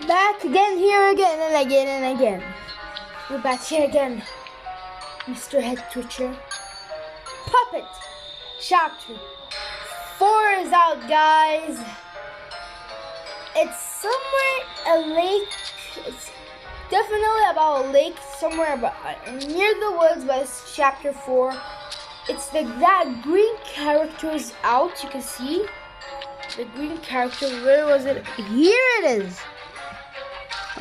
Back again, here again, and again, and again. We're back here again, Mr. Head Twitcher. Puppet Chapter 4 is out, guys. It's somewhere a lake. It's definitely about a lake somewhere near the woods, but it's Chapter 4. It's that green character is out. You can see the green character. Where was it? Here it is.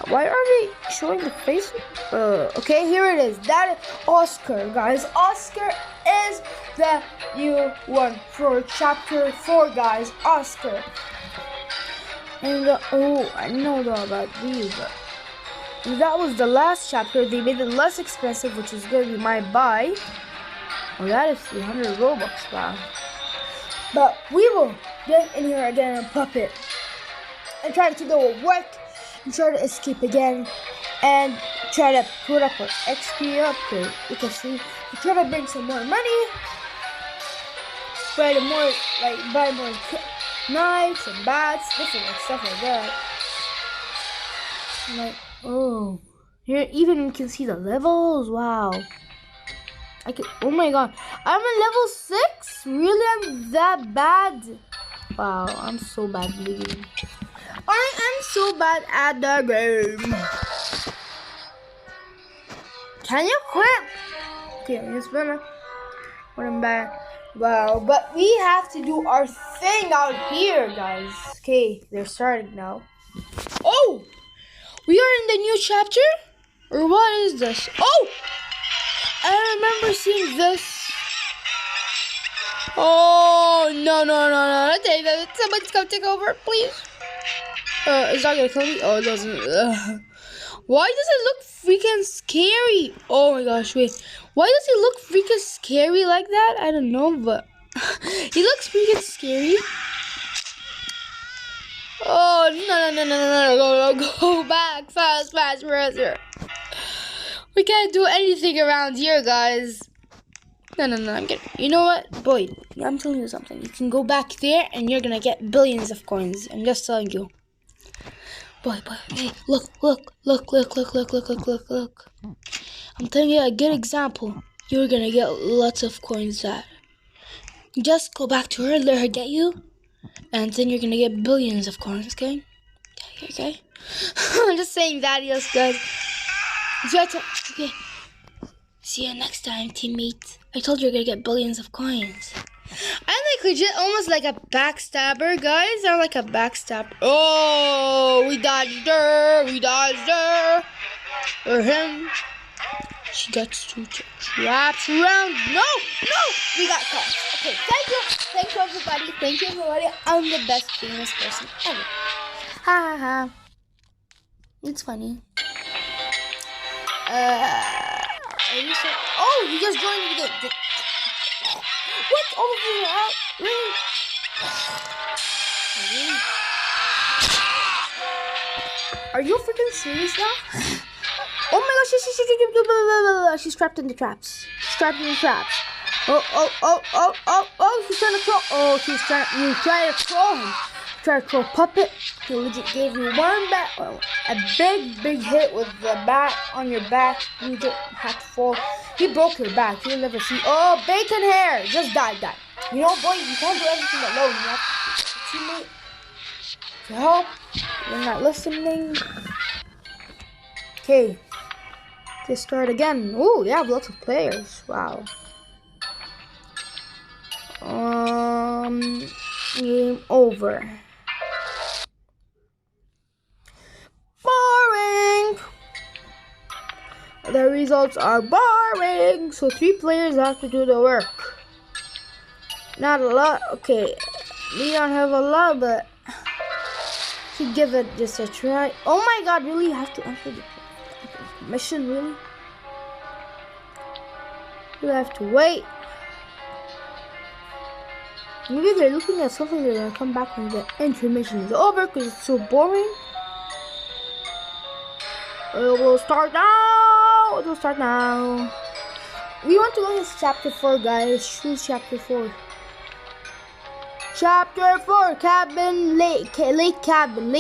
Why are they showing the face? Okay, here it is. That is Oscar, guys. Oscar is the new one for Chapter 4, guys. Oscar. And I know about these, but that was the last chapter. They made it less expensive, which is going to be my buy. Oh, that is 300 Robux, wow. But we will get in here again and puppet and try to go work. And try to escape again and try to put up an XP upgrade. You can see, we try to bring some more money, buy more knives and bats, different stuff like that. Oh, here even you can see the levels. Wow, oh my god, I'm at level 6. Really, I'm that bad? Wow, I'm so bad at the game. I am so bad at the game. Can you quit? Okay, I'm just gonna put him back. Wow, but we have to do our thing out here, guys. Okay, they're starting now. Oh, we are in the new chapter? Or what is this? Oh, I remember seeing this. Oh, no. Somebody's gonna take over, please. Is that gonna kill me? Oh, it doesn't. Why does it look freaking scary? Oh my gosh, wait. Why does he look freaking scary like that? I don't know, but he looks freaking scary. Oh, no. Go back. Fast. We can't do anything around here, guys. No, I'm kidding. You know what? Boy, I'm telling you something. You can go back there and you're gonna get billions of coins. I'm just telling you. Boy, hey, look. I'm telling you a good example. You're gonna get lots of coins that. Just go back to her, let her get you, and then you're gonna get billions of coins, okay? Okay? I'm just saying that, yes, guys. Okay. See you next time, teammate. I told you you're gonna get billions of coins. I'm like legit almost like a backstabber, guys. I'm like a backstabber. Oh, we dodged her. Or him. She got two traps around. No, we got caught. Okay, thank you everybody. I'm the best famous person ever. Ha. It's funny. Oh, you just joined the what? All of you are out? Really? Are you freaking serious now? Oh my gosh, she's trapped in the traps. Oh, she's trying to troll. Oh, you try to troll him. Try to troll puppet. He legit gave you one bat. Oh, a big hit with the bat on your back. You just had to fall. He broke your back. You'll never see. Oh, bacon hair. Just die. You know, boy, you can't do everything alone. You have to teammate to help. You're not listening. Okay. Let's start again. Oh, you have lots of players. Wow. Game over. Boring. The results are boring. So 3 players have to do the work. Not a lot. Okay. We don't have a lot, but should give it just a try. Oh my god, really? You have to answer the mission, really? You have to wait. Maybe they're looking at something. They're gonna come back when the intermission is over because it's so boring. It will start now. We want to go to chapter 4, guys. Choose chapter 4. Chapter 4, cabin, lake cabin.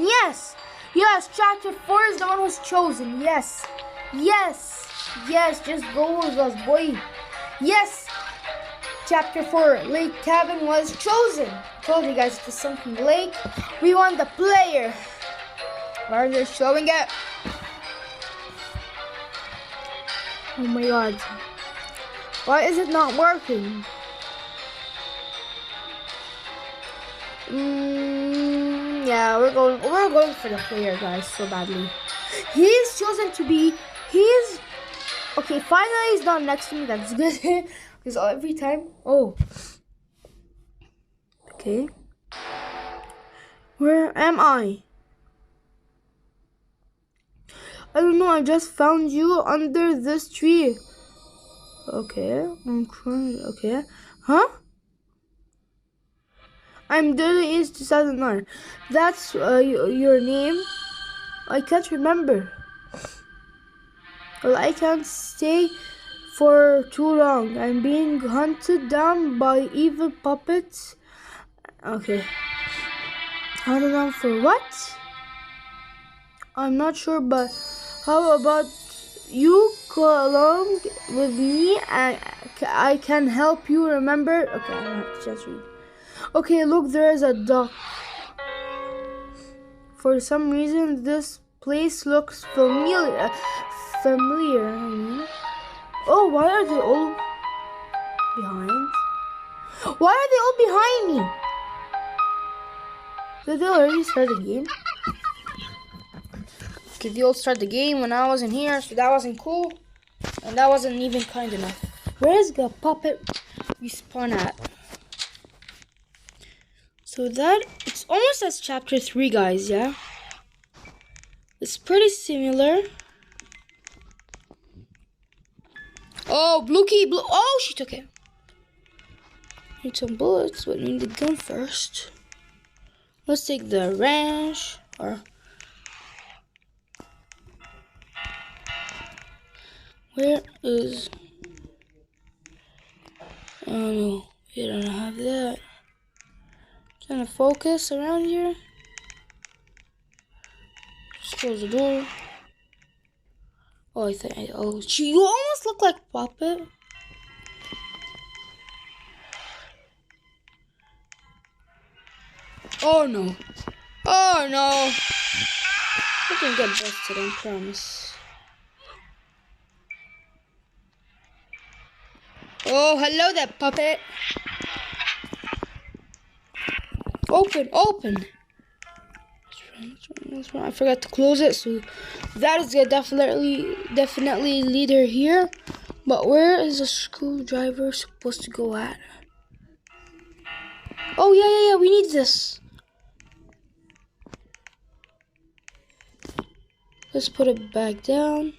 Yes, Yes, chapter 4 is the one who's chosen. Yes. Yes. Yes, just go with us, boy. Yes. Chapter 4, Lake Cabin was chosen. I told you guys it's the sunken lake. We want the player. Why are they showing it? Oh my god. Why is it not working? Yeah, we're going for the player, guys, so badly. He's chosen to be. Okay, finally he's not next to me. That's good. Because every time. Oh. Okay. Where am I? I don't know. I just found you under this tree. Okay. I'm crying. Okay. Huh? I'm Dirty East 2009. That's your name? I can't remember. Well, I can't stay for too long. I'm being hunted down by evil puppets. Okay. Hunted down for what? I'm not sure, but how about you come along with me and I can help you remember? Okay, I don't have to just read. Okay, look, there is a duck. For some reason, this place looks familiar. Oh, why are they all behind? Why are they all behind me? Did they already start the game? Okay, they all start the game when I wasn't here, so that wasn't cool. And that wasn't even kind enough. Where is the puppet respawn at? So it's almost as chapter 3, guys, yeah? It's pretty similar. Oh, blue key, oh, she took it. Need some bullets, but need the gun first. Let's take the ranch, or... Where is... Oh no, we don't have that. Trying to focus around here. Just close the door. Oh, you almost look like Puppet. Oh no. Oh no. I can get busted, I promise. Oh, hello there, Puppet. Open. That's right. I forgot to close it, so that is gonna definitely lead her here. But where is the screwdriver supposed to go at? Oh yeah, we need this. Let's put it back down.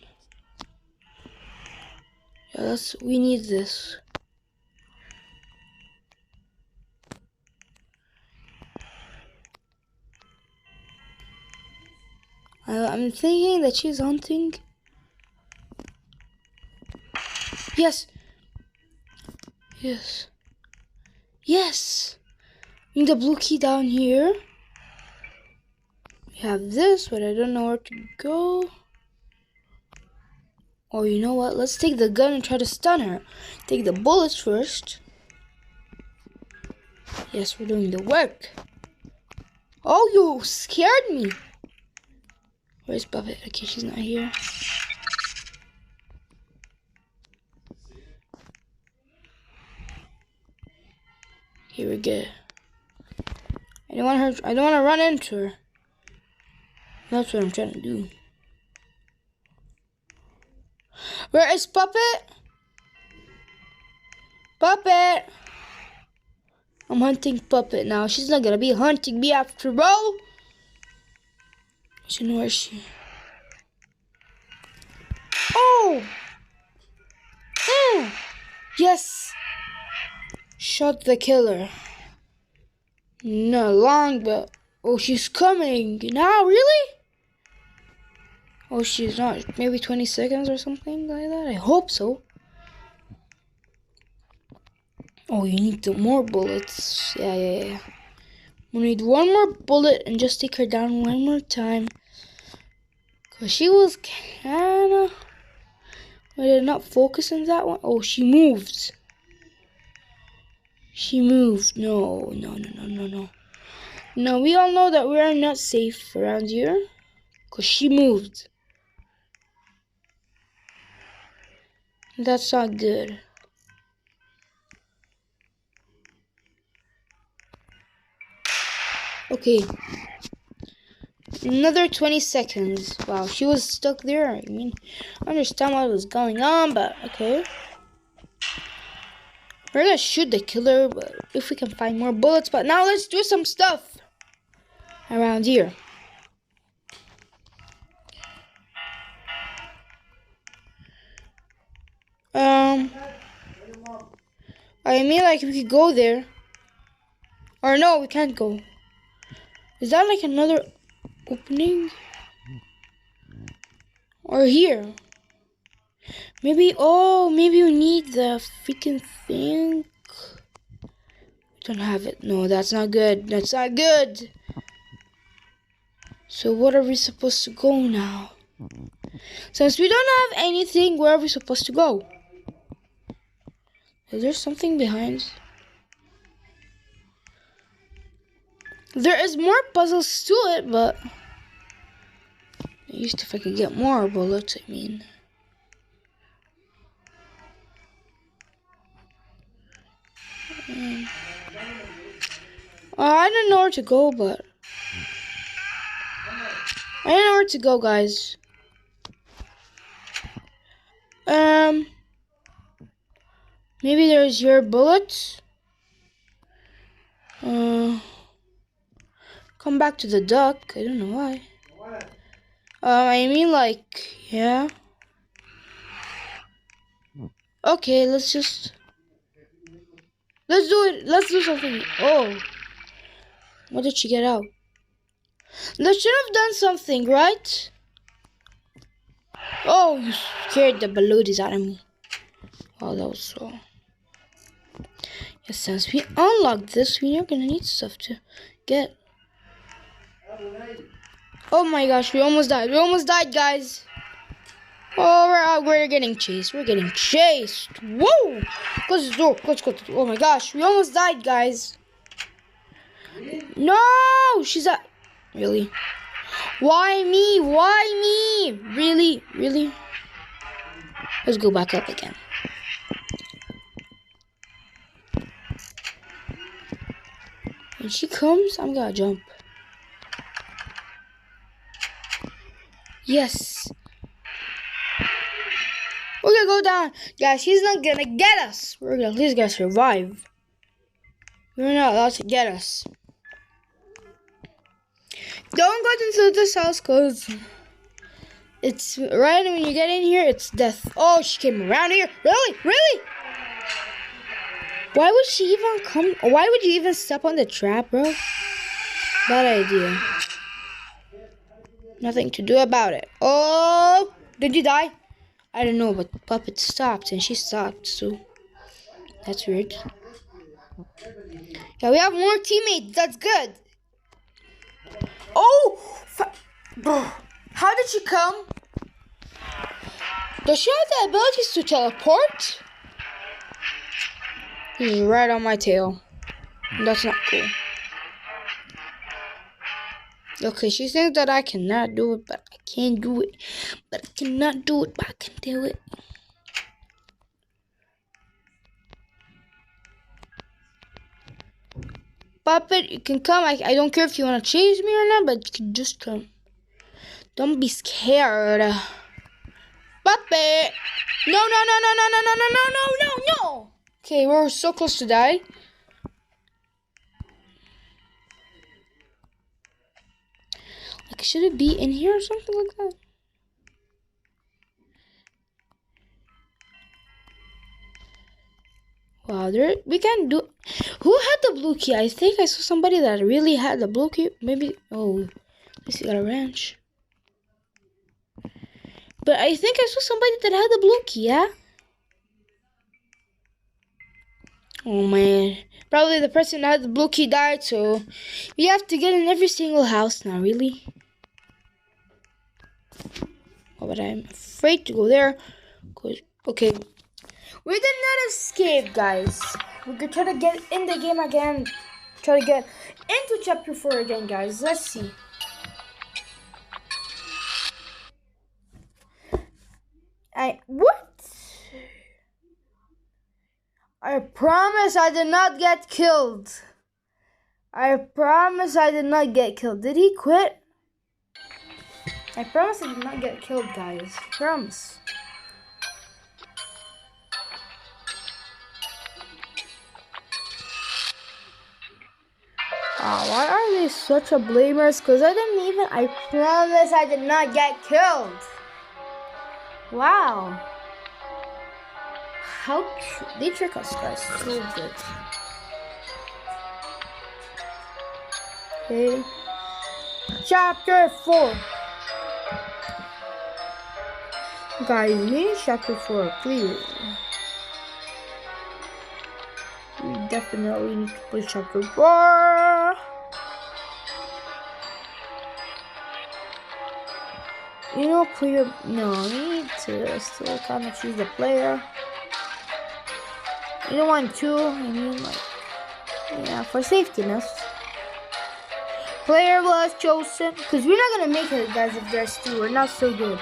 Yeah, we need this. I'm thinking that she's hunting. Yes. We need the blue key down here. We have this, but I don't know where to go. Oh, you know what? Let's take the gun and try to stun her. Take the bullets first. Yes, we're doing the work. Oh, you scared me. Where's Puppet? Okay, she's not here. Here we go. I don't want to run into her. That's what I'm trying to do. Where is Puppet? Puppet! I'm hunting Puppet now. She's not gonna be hunting me after all. So where is she? Oh! Yes! Shot the killer. Not long, but... Oh, she's coming. Now, really? Oh, she's not. Maybe 20 seconds or something like that? I hope so. Oh, you need more bullets. Yeah. We need one more bullet and just take her down one more time. Cause she was kinda... I did not focus on that one. Oh, she moved. She moved. No. No, we all know that we are not safe around here. Cause she moved. That's not good. Okay. Another 20 seconds. Wow, she was stuck there. I mean, I understand what was going on, but okay. We're gonna shoot the killer, but if we can find more bullets. But now let's do some stuff around here. I mean, like, we could go there. Or no, we can't go. Is that like another opening? Or here? Maybe, oh, maybe we need the freaking thing. We don't have it. No, that's not good. That's not good. So what are we supposed to go now? Since we don't have anything, where are we supposed to go? Is there something behind? There is more puzzles to it, but at least if I could get more bullets, I mean. I don't know where to go, but I don't know where to go, guys. Maybe there's your bullets. Come back to the duck. I don't know why. I mean, like, yeah. Okay, let's do it. Let's do something. Oh, what did she get out? That should have done something, right? Oh, you scared the balloonies out of me. Wow, that was so. Yes, since we unlocked this, we are gonna need stuff to get. Oh my gosh, we almost died. We almost died, guys. Oh, we're getting chased. We're getting chased. Whoa! Close the door. Close. Oh my gosh, we almost died, guys. No! She's at... Really? Why me? Why me? Really? Let's go back up again. When she comes, I'm gonna jump. Yes. We're gonna go down. Guys, she's not gonna get us. We're gonna at least gonna survive. We're not allowed to get us. Don't go into this house, cause it's right when you get in here, it's death. Oh, she came around here. Really? Why would she even come? Why would you even step on the trap, bro? Bad idea. Nothing to do about it. Oh, did you die? I don't know, but Puppet stopped and she stopped, so that's weird. Yeah, we have more teammates. That's good. Oh, how did she come? Does she have the abilities to teleport? She's right on my tail. That's not cool. Okay, she thinks that I cannot do it, but I can do it. But I cannot do it, but I can do it. Puppet, you can come. I don't care if you want to chase me or not, but you can just come. Don't be scared. Puppet! No. Okay, we're so close to die. Like, should it be in here or something like that? Wow, we can do. Who had the blue key? I think I saw somebody that really had the blue key. Maybe. Oh, at least he got a wrench. But I think I saw somebody that had the blue key. Yeah. Oh man, probably the person that had the blue key died, so we have to get in every single house now. Really? but I'm afraid to go there. Okay, we did not escape, guys. We could try to get in the game again. Try to get into chapter 4 again, guys. Let's see. What? I promise I did not get killed. I promise I did not get killed. Did he quit? I promise I did not get killed, guys. I promise. Why are they such a blamers? Because I promise I did not get killed. Wow. How they trick us, guys. So good. Okay. Chapter 4. Guys, me chapter 4, please. We definitely need to play chapter 4. You know, player. No, we need to still kind of choose the player. You don't want to. I mean, like, yeah, for safetyness. Player was chosen because we're not gonna make it, guys. If there's 2, we're not so good.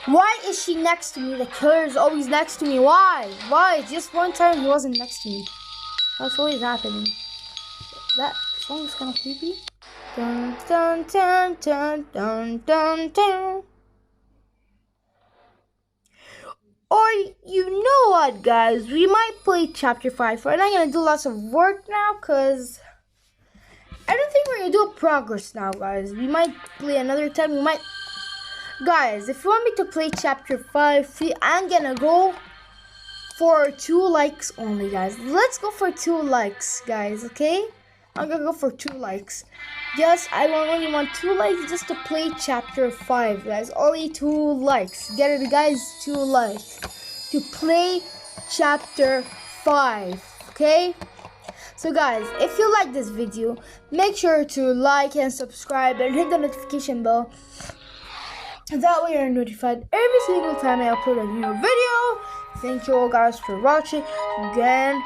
Why is she next to me? The killer is always next to me. Why? Why? Just one time he wasn't next to me. That's always happening. That song is kind of creepy. Dun dun dun dun dun dun dun. Or you know what, guys? We might play chapter 5. We're not gonna do lots of work now, cause I don't think we're gonna do a progress now, guys. We might play another time. We might, guys. If you want me to play chapter 5, I'm gonna go for 2 likes only, guys. Let's go for 2 likes, guys. Okay? I'm gonna go for 2 likes. Yes, I only want 2 likes just to play chapter 5, guys. Only 2 likes. Get it, guys? 2 likes to play chapter 5. Okay? So, guys, if you like this video, make sure to like and subscribe and hit the notification bell. That way you're notified every single time I upload a new video. Thank you all, guys, for watching. Again,